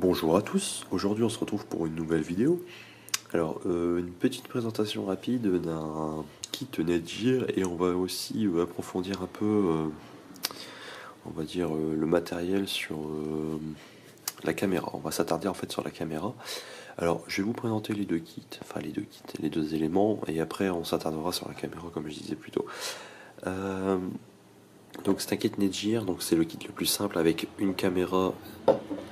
Bonjour à tous, aujourd'hui on se retrouve pour une nouvelle vidéo. Alors une petite présentation rapide d'un kit Netgear et on va aussi approfondir un peu, on va dire, le matériel sur la caméra. On va s'attarder en fait sur la caméra. Alors je vais vous présenter les deux kits, les deux éléments et après on s'attardera sur la caméra comme je disais plus tôt. Donc c'est un kit Netgear, donc c'est le kit le plus simple avec une caméra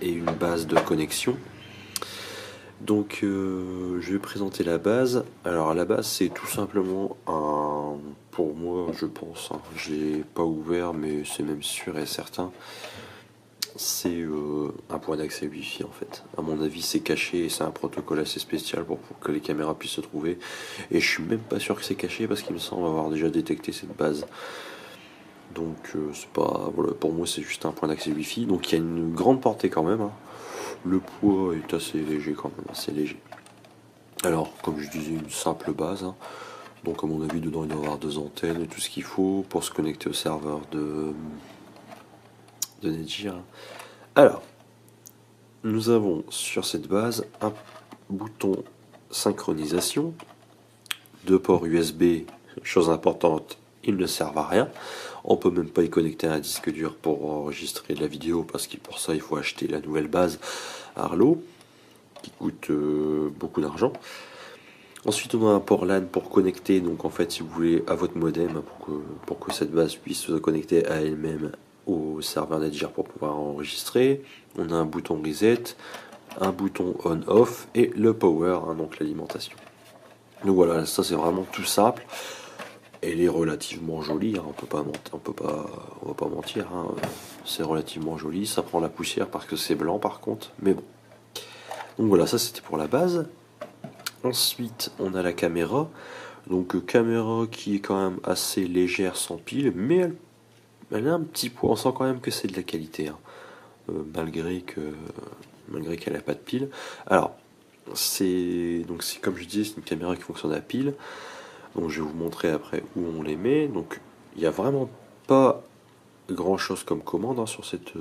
et une base de connexion. Donc je vais présenter la base. Alors la base c'est tout simplement un, pour moi je pense, hein, je l'ai pas ouvert mais c'est même sûr et certain, c'est un point d'accès Wi-Fi en fait. À mon avis c'est caché et c'est un protocole assez spécial pour que les caméras puissent se trouver. Et je suis même pas sûr que c'est caché parce qu'il me semble avoir déjà détecté cette base. Donc c'est pas, voilà, pour moi c'est juste un point d'accès Wi-Fi. Donc il y a une grande portée quand même, hein. Le poids est assez léger quand même, assez léger. Alors, comme je disais, une simple base, hein. Donc à mon avis, dedans il doit y avoir deux antennes et tout ce qu'il faut pour se connecter au serveur de Netgear. Alors, nous avons sur cette base un bouton synchronisation, deux ports USB, chose importante, ils ne servent à rien. On peut même pas y connecter un disque dur pour enregistrer de la vidéo parce que pour ça il faut acheter la nouvelle base Arlo qui coûte beaucoup d'argent. Ensuite on a un port LAN pour connecter, donc en fait si vous voulez à votre modem pour que cette base puisse se connecter à elle-même au serveur Netgear pour pouvoir enregistrer. On a un bouton reset, un bouton on-off et le power, hein, donc l'alimentation. Donc voilà, ça c'est vraiment tout simple. Elle est relativement jolie, hein, on va pas mentir, hein, c'est relativement joli. Ça prend la poussière parce que c'est blanc par contre, mais bon. Donc voilà, ça c'était pour la base. Ensuite, on a la caméra. Donc caméra qui est quand même assez légère sans pile, mais elle a un petit poids. On sent quand même que c'est de la qualité, hein, malgré qu'elle n'a pas de pile. Alors, c'est comme je disais, c'est une caméra qui fonctionne à pile. Donc je vais vous montrer après où on les met. Donc il n'y a vraiment pas grand chose comme commande, hein, sur cette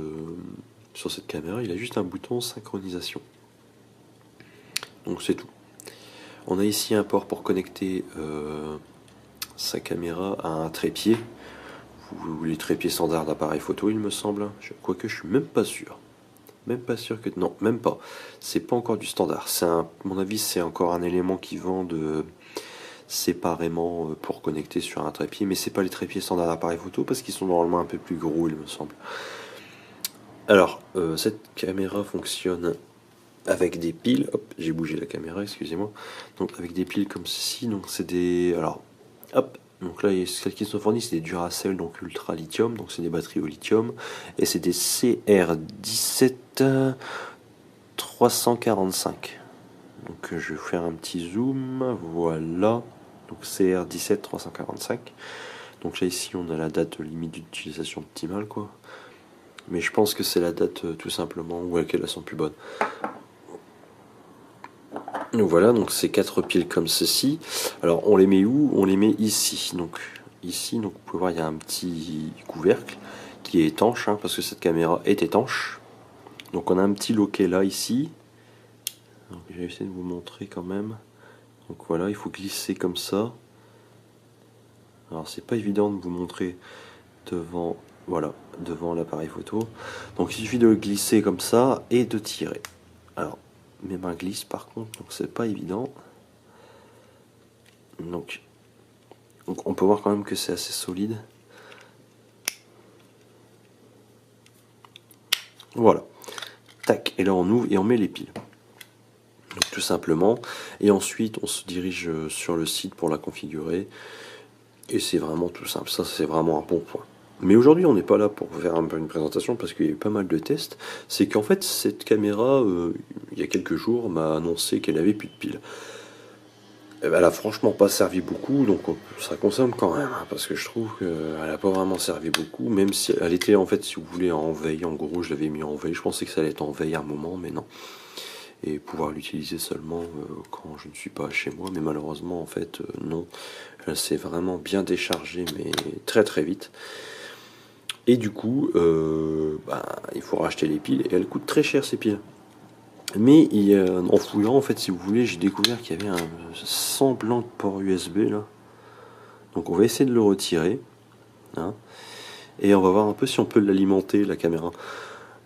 caméra. Il a juste un bouton synchronisation. Donc c'est tout. On a ici un port pour connecter sa caméra à un trépied. Les trépieds standards d'appareil photo, il me semble. Quoique je suis même pas sûr. Même pas sûr que... Non, même pas. C'est pas encore du standard. À mon avis, c'est encore un élément qui vend séparément pour connecter sur un trépied. Mais c'est pas les trépieds standards d'appareil photo parce qu'ils sont normalement un peu plus gros, il me semble. Alors, cette caméra fonctionne avec des piles. Hop, j'ai bougé la caméra, excusez-moi. Donc avec des piles comme ceci, donc c'est des... Alors, hop, donc là, celles qui sont fournies, c'est des Duracell, donc ultra lithium, donc c'est des batteries au lithium. Et c'est des CR17 345. Donc je vais faire un petit zoom, voilà. Donc CR17 345. Donc là, ici, on a la date limite d'utilisation optimale, quoi. Mais je pense que c'est la date tout simplement où elles sont plus bonnes. Donc voilà, donc c'est 4 piles comme ceci. Alors on les met où? On les met ici. Donc ici, donc vous pouvez voir, il y a un petit couvercle qui est étanche, hein, parce que cette caméra est étanche. Donc on a un petit loquet là, ici. Donc je vais essayer de vous montrer quand même. Donc voilà, il faut glisser comme ça. Alors c'est pas évident de vous montrer devant, voilà, devant l'appareil photo. Donc il suffit de le glisser comme ça et de tirer. Alors mes mains glissent par contre, donc c'est pas évident. Donc on peut voir quand même que c'est assez solide. Voilà. Tac, et là on ouvre et on met les piles. Donc tout simplement. Et ensuite on se dirige sur le site pour la configurer. Et c'est vraiment tout simple. Ça c'est vraiment un bon point. Mais aujourd'hui on n'est pas là pour faire un peu une présentation parce qu'il y a eu pas mal de tests. C'est qu'en fait cette caméra, il y a quelques jours, m'a annoncé qu'elle avait plus de piles. Elle a franchement pas servi beaucoup, donc ça consomme quand même, hein, parce que je trouve qu'elle a pas vraiment servi beaucoup, même si elle était en fait, si vous voulez, en veille. En gros, je l'avais mis en veille. Je pensais que ça allait être en veille à un moment, mais non. Et pouvoir l'utiliser seulement quand je ne suis pas chez moi, mais malheureusement, en fait, non. Elle s'est vraiment bien déchargée, mais très très vite. Et du coup, il faut racheter les piles, et elles coûtent très cher ces piles. Mais en fouillant, en fait, si vous voulez, j'ai découvert qu'il y avait un semblant de port USB là. Donc on va essayer de le retirer. Hein, et on va voir un peu si on peut l'alimenter, la caméra.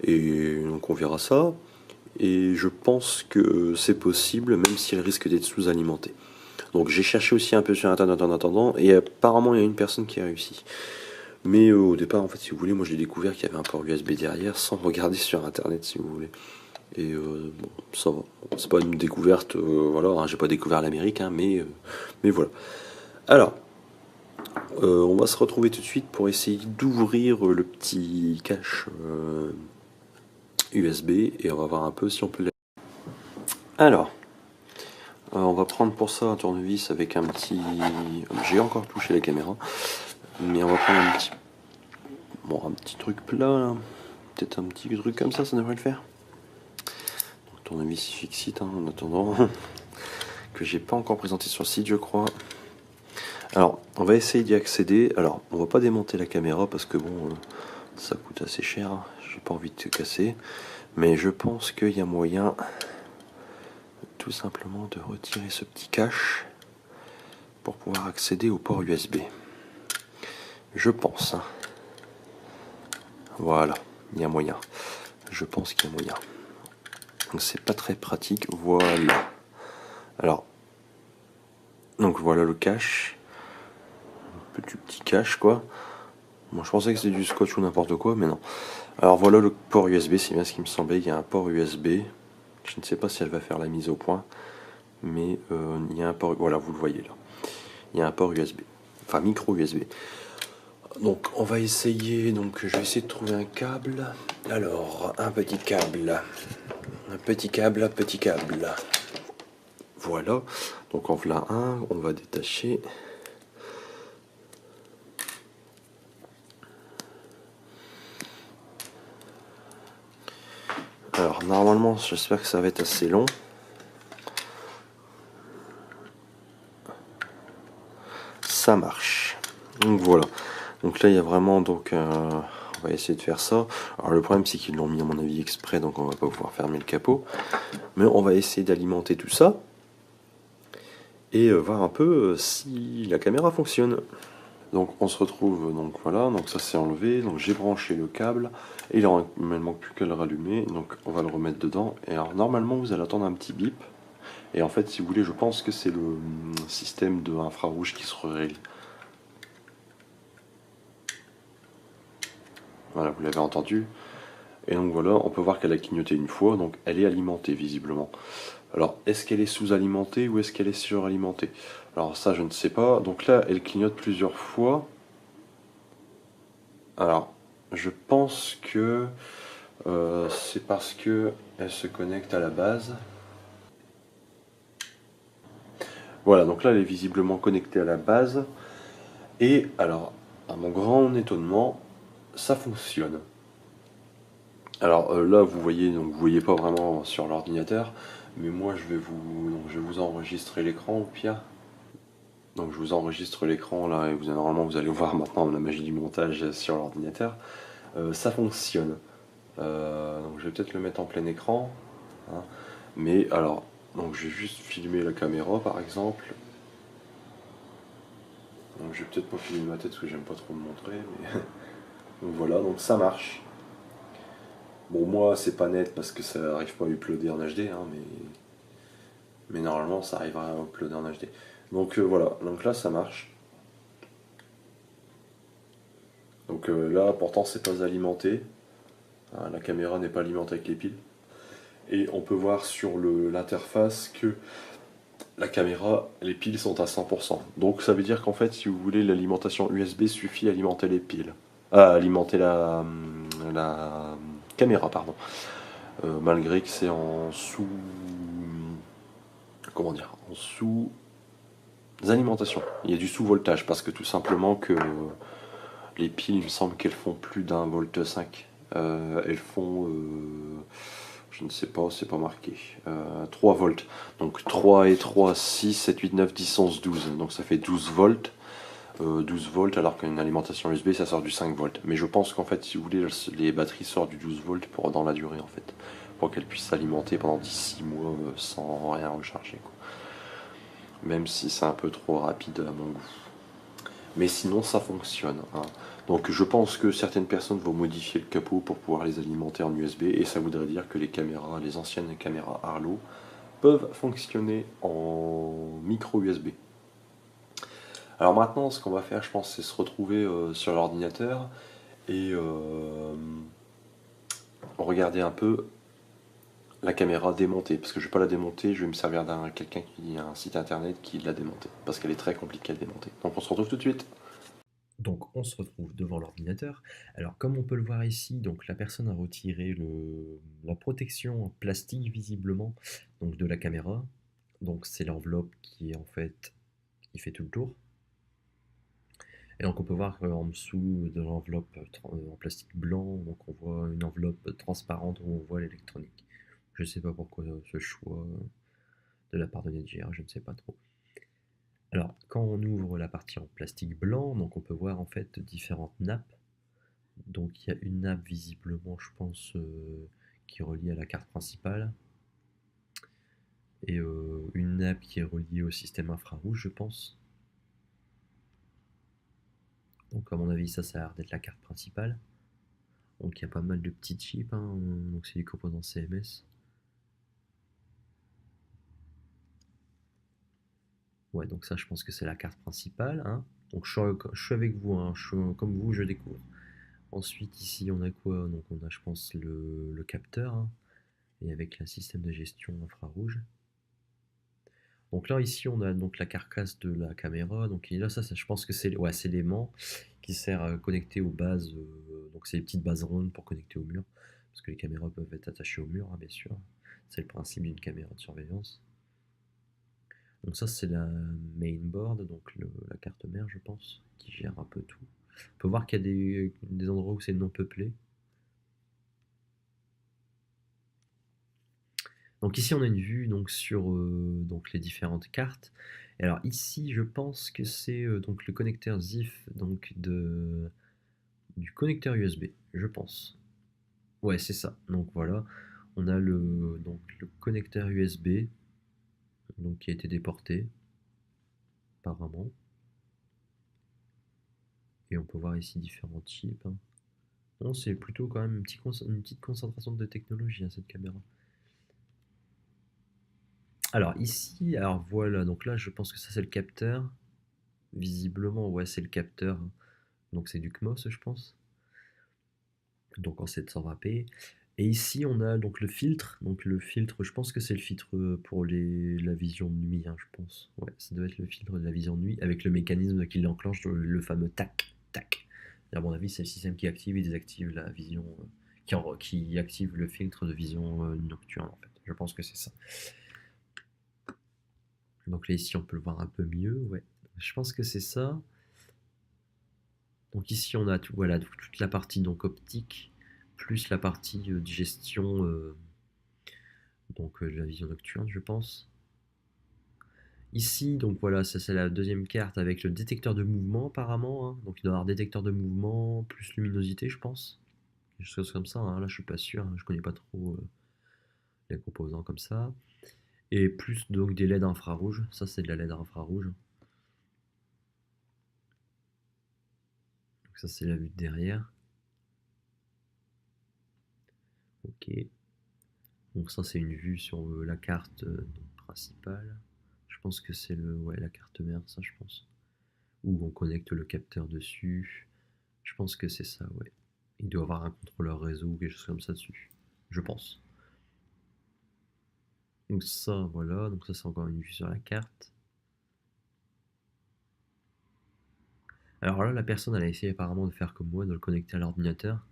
Et donc on verra ça. Et je pense que c'est possible, même si elle risque d'être sous-alimentée. Donc j'ai cherché aussi un peu sur internet en attendant, et apparemment il y a une personne qui a réussi. Mais au départ, en fait, si vous voulez, moi j'ai découvert qu'il y avait un port USB derrière, sans regarder sur internet, si vous voulez. Et bon, ça va. C'est pas une découverte, voilà, hein, j'ai pas découvert l'Amérique, hein, mais voilà. Alors, on va se retrouver tout de suite pour essayer d'ouvrir le petit cache USB, et on va voir un peu si on peut. Alors, on va prendre pour ça un tournevis avec un petit. J'ai encore touché la caméra, mais on va prendre un petit truc plat là. Peut-être un petit truc comme ça devrait le faire. Donc, tournevis Fixit hein, en attendant, que j'ai pas encore présenté sur le site, je crois. Alors, on va essayer d'y accéder. Alors, on va pas démonter la caméra parce que bon, ça coûte assez cher. J'ai pas envie de se casser, mais je pense qu'il y a moyen tout simplement de retirer ce petit cache pour pouvoir accéder au port USB. Je pense. Hein. Voilà, il y a moyen. Je pense qu'il y a moyen. Donc c'est pas très pratique. Voilà. Alors, donc voilà le cache. Petit cache quoi. Moi je pensais que c'était du scotch ou n'importe quoi, mais non. Alors voilà le port USB, c'est bien ce qui me semblait. Il y a un port USB. Je ne sais pas si elle va faire la mise au point, mais il y a un port. Voilà, vous le voyez là. Il y a un port USB, enfin micro USB. Donc on va essayer. Donc je vais essayer de trouver un câble. Alors un petit câble. Un petit câble, petit câble. Voilà. Donc en voilà un. On va détacher. Alors normalement, j'espère que ça va être assez long. Ça marche. Donc voilà. Donc là il y a vraiment on va essayer de faire ça. Alors le problème c'est qu'ils l'ont mis à mon avis exprès, donc on va pas pouvoir fermer le capot. Mais on va essayer d'alimenter tout ça et voir un peu si la caméra fonctionne. Donc on se retrouve, donc voilà, donc ça s'est enlevé, donc j'ai branché le câble, et il ne manque plus qu'à le rallumer, donc on va le remettre dedans, et alors normalement vous allez attendre un petit bip, et en fait si vous voulez je pense que c'est le système de infrarouge qui se règle. Voilà, vous l'avez entendu, et donc voilà, on peut voir qu'elle a clignoté une fois, donc elle est alimentée visiblement. Alors est-ce qu'elle est sous-alimentée ou est-ce qu'elle est suralimentée? Alors ça je ne sais pas, donc là elle clignote plusieurs fois. Alors, je pense que c'est parce que elle se connecte à la base. Voilà, donc là elle est visiblement connectée à la base. Et alors, à mon grand étonnement, ça fonctionne. Alors là, vous voyez pas vraiment sur l'ordinateur, mais moi je vais vous enregistrer l'écran au pire. Donc je vous enregistre l'écran là et normalement vous allez voir maintenant la magie du montage sur l'ordinateur. Ça fonctionne. Donc je vais peut-être le mettre en plein écran. Hein. Mais alors, donc je vais juste filmer la caméra par exemple. Donc je vais peut-être pas filmer ma tête parce que j'aime pas trop me montrer. Mais donc voilà, donc ça marche. Bon moi c'est pas net parce que ça arrive pas à uploader en HD, hein, mais normalement ça arrivera à uploader en HD. Donc voilà, donc là ça marche. Donc là pourtant c'est pas alimenté. Hein, la caméra n'est pas alimentée avec les piles. Et on peut voir sur l'interface que la caméra, les piles sont à 100%. Donc ça veut dire qu'en fait, si vous voulez, l'alimentation USB suffit à alimenter les piles. À alimenter la caméra, pardon. Malgré que c'est en sous... Comment dire? En sous-alimentation. Il y a du sous-voltage, parce que tout simplement que les piles, il me semble qu'elles font plus d'un volt 5. Elles font... je ne sais pas, c'est pas marqué. 3 volts. Donc 3 et 3, 6, 7, 8, 9, 10, 11, 12. Donc ça fait 12 volts. 12 volts alors qu'une alimentation USB ça sort du 5 volts. Mais je pense qu'en fait si vous voulez les batteries sortent du 12 volts dans la durée en fait. pour qu'elle puisse s'alimenter pendant 6 mois sans rien recharger, quoi. Même si c'est un peu trop rapide à mon goût. Mais sinon, ça fonctionne, hein. Donc je pense que certaines personnes vont modifier le capot pour pouvoir les alimenter en USB, et ça voudrait dire que les caméras, les anciennes caméras Arlo, peuvent fonctionner en micro USB. Alors maintenant, ce qu'on va faire, je pense, c'est se retrouver sur l'ordinateur et regarder un peu la caméra démontée. Parce que je ne vais pas la démonter, je vais me servir d'un quelqu'un qui a un site internet qui l'a démontée. Parce qu'elle est très compliquée à démonter. Donc on se retrouve tout de suite. Donc on se retrouve devant l'ordinateur. Alors comme on peut le voir ici, donc la personne a retiré la protection en plastique visiblement donc de la caméra. Donc c'est l'enveloppe qui est en fait qui fait tout le tour. Et donc on peut voir en dessous de l'enveloppe en plastique blanc, donc on voit une enveloppe transparente où on voit l'électronique. Je ne sais pas pourquoi ce choix de la part de Netgear, je ne sais pas trop. Alors quand on ouvre la partie en plastique blanc, donc on peut voir en fait différentes nappes. Donc il y a une nappe visiblement, je pense, qui est reliée à la carte principale, et une nappe qui est reliée au système infrarouge, je pense. Donc à mon avis, ça a l'air d'être la carte principale. Donc il y a pas mal de petits chips, hein, donc c'est les composants CMS. Ouais, donc ça, je pense que c'est la carte principale, hein. Donc je suis avec vous, hein, comme vous, je découvre. Ensuite, ici, on a quoi? Donc on a, je pense, le capteur, hein, et avec un système de gestion infrarouge. Donc là, ici, on a donc la carcasse de la caméra. Donc là, ça je pense que c'est ouais, c'est l'aimant qui sert à connecter aux bases. Donc c'est les petites bases rondes pour connecter au mur. Parce que les caméras peuvent être attachées au mur, hein, bien sûr. C'est le principe d'une caméra de surveillance. Donc ça, c'est la mainboard, donc la carte mère, je pense, qui gère un peu tout. On peut voir qu'il y a des endroits où c'est non peuplé. Donc ici, on a une vue donc, sur donc, les différentes cartes. Et alors ici, je pense que c'est donc le connecteur ZIF donc, du connecteur USB, je pense. Ouais, c'est ça. Donc voilà, on a le connecteur USB donc, qui a été déporté, apparemment. Et on peut voir ici différents chips, hein. Non, c'est plutôt quand même une petite concentration de technologie, hein, cette caméra. Alors ici, alors voilà, donc là je pense que ça c'est le capteur. Visiblement, ouais, c'est le capteur. Donc c'est du CMOS, je pense. Donc en 720p. Et ici, on a donc le filtre. Donc le filtre, je pense que c'est le filtre pour la vision de nuit, hein, je pense. Ouais, ça doit être le filtre de la vision de nuit avec le mécanisme qui l'enclenche, le fameux tac, tac. Et à mon avis, c'est le système qui active et désactive la vision, qui active le filtre de vision nocturne, en fait. Je pense que c'est ça. Donc là, ici, on peut le voir un peu mieux, ouais. Je pense que c'est ça. Donc ici, on a voilà, toute la partie donc optique, plus la partie digestion, de la vision nocturne, je pense. Ici, donc voilà, ça c'est la deuxième carte avec le détecteur de mouvement apparemment, hein. Donc il doit y avoir détecteur de mouvement plus luminosité, je pense. Quelque chose comme ça, hein. Là je suis pas sûr, hein. Je connais pas trop les composants comme ça. Et plus donc des LED infrarouges, ça c'est de la LED infrarouge. Donc ça c'est la vue de derrière. Ok. Donc ça c'est une vue sur la carte principale. Je pense que c'est ouais, la carte mère, ça je pense. Où on connecte le capteur dessus. Je pense que c'est ça, ouais. Il doit avoir un contrôleur réseau ou quelque chose comme ça dessus. Je pense. Donc ça, voilà. Donc ça c'est encore une vue sur la carte. Alors là, la personne, elle a essayé apparemment de faire comme moi, de le connecter à l'ordinateur.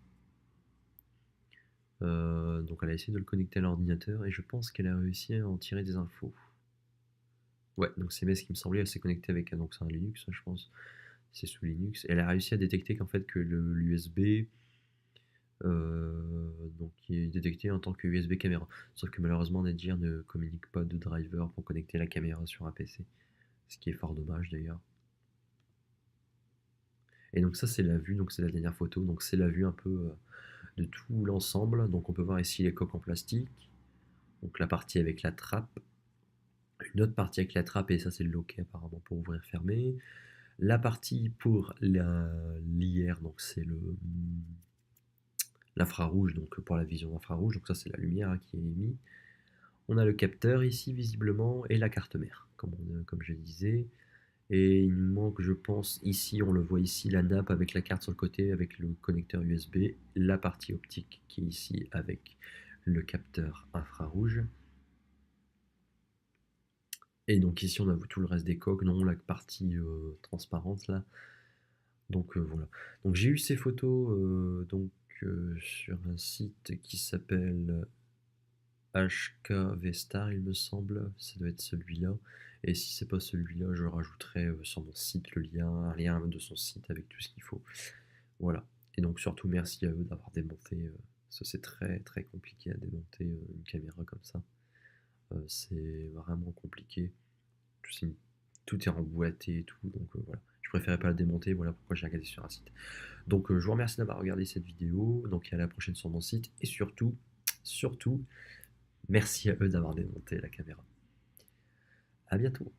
Donc elle a essayé de le connecter à l'ordinateur et je pense qu'elle a réussi à en tirer des infos. Ouais, donc c'est bien ce qui me semblait, elle s'est connectée avec donc c'est un Linux, je pense. C'est sous Linux. Et elle a réussi à détecter qu'en fait que l'USB donc qui est détecté en tant que USB caméra. Sauf que malheureusement Netgear ne communique pas de driver pour connecter la caméra sur un PC. Ce qui est fort dommage d'ailleurs. Et donc ça c'est la vue, donc c'est la dernière photo, donc c'est la vue un peu de tout l'ensemble. Donc on peut voir ici les coques en plastique, donc la partie avec la trappe, une autre partie avec la trappe, et ça c'est le loquet apparemment pour ouvrir fermer. La partie pour l'IR, donc c'est l'infrarouge, donc pour la vision infrarouge, donc ça c'est la lumière hein, qui est émise. On a le capteur ici visiblement et la carte mère, comme je disais. Et il nous manque, je pense, ici, on le voit ici, la nappe avec la carte sur le côté, avec le connecteur USB, la partie optique qui est ici avec le capteur infrarouge. Et donc ici, on a tout le reste des coques, non, la partie transparente là. Donc voilà. Donc j'ai eu ces photos sur un site qui s'appelle HKVstar, il me semble, ça doit être celui-là. Et si c'est pas celui-là, je rajouterai sur mon site un lien de son site avec tout ce qu'il faut. Voilà. Et donc surtout merci à eux d'avoir démonté. Ça c'est très très compliqué à démonter une caméra comme ça. C'est vraiment compliqué. Tout est emboîté et tout, donc voilà. Je préférais pas la démonter, voilà pourquoi j'ai regardé sur un site. Donc je vous remercie d'avoir regardé cette vidéo. Donc à la prochaine sur mon site et surtout, merci à eux d'avoir démonté la caméra. À bientôt.